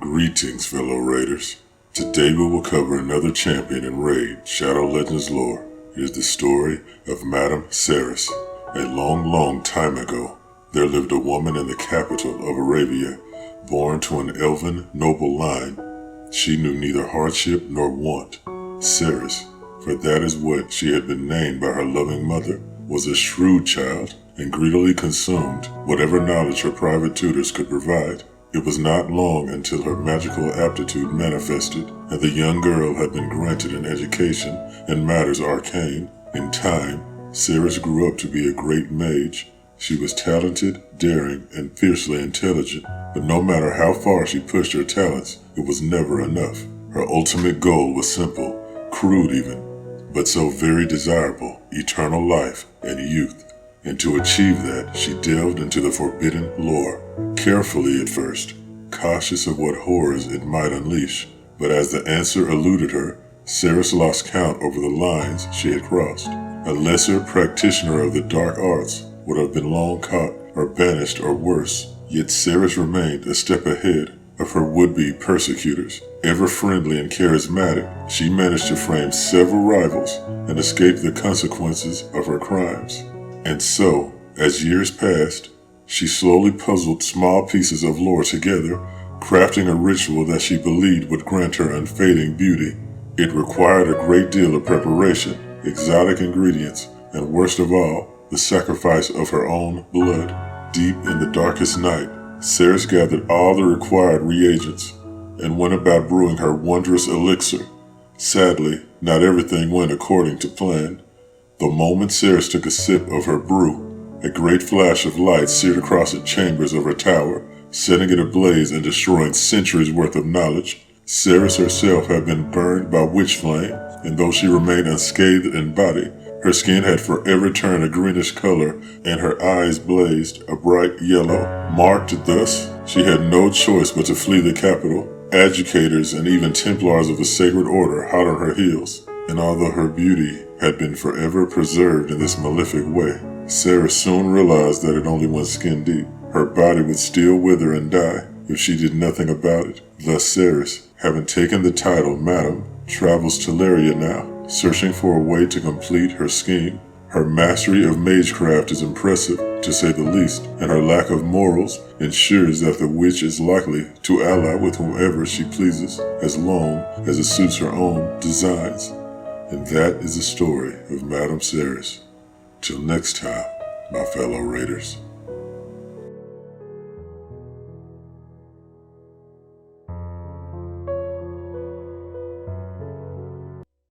Greetings, fellow raiders. Today we will cover another champion in Raid Shadow Legends lore. It is the story of Madame Serris. A long time ago, there lived a woman in the capital of Arabia, born to an elven noble line. She knew neither hardship nor want. Serris, for that is what she had been named by her loving mother, was a shrewd child and greedily consumed whatever knowledge her private tutors could provide. It was not long until her magical aptitude manifested, and the young girl had been granted an education in matters arcane. In time, Serris grew up to be a great mage. She was talented, daring, and fiercely intelligent, but no matter how far she pushed her talents, it was never enough. Her ultimate goal was simple, crude even, but so very desirable: eternal life and youth. And to achieve that, she delved into the forbidden lore, carefully at first, cautious of what horrors it might unleash. But as the answer eluded her, Serris lost count over the lines she had crossed. A lesser practitioner of the dark arts would have been long caught or banished or worse, yet Serris remained a step ahead of her would-be persecutors. Ever friendly and charismatic, she managed to frame several rivals and escape the consequences of her crimes. And so, as years passed, she slowly puzzled small pieces of lore together, crafting a ritual that she believed would grant her unfading beauty. It required a great deal of preparation, exotic ingredients, and worst of all, the sacrifice of her own blood. Deep in the darkest night, Serris gathered all the required reagents and went about brewing her wondrous elixir. Sadly, not everything went according to plan. The moment Serris took a sip of her brew, a great flash of light seared across the chambers of her tower, setting it ablaze and destroying centuries worth of knowledge. Serris herself had been burned by witch flame, and though she remained unscathed in body, her skin had forever turned a greenish color, and her eyes blazed a bright yellow. Marked thus, she had no choice but to flee the capital. Educators and even Templars of the Sacred Order hot on her heels. And although her beauty had been forever preserved in this malefic way, Serris soon realized that it only went skin deep. Her body would still wither and die if she did nothing about it. Thus Serris, having taken the title Madam, travels to Plarium now, searching for a way to complete her scheme. Her mastery of magecraft is impressive, to say the least, and her lack of morals ensures that the witch is likely to ally with whomever she pleases, as long as it suits her own designs. And that is the story of Madame Serris. Till next time, my fellow raiders.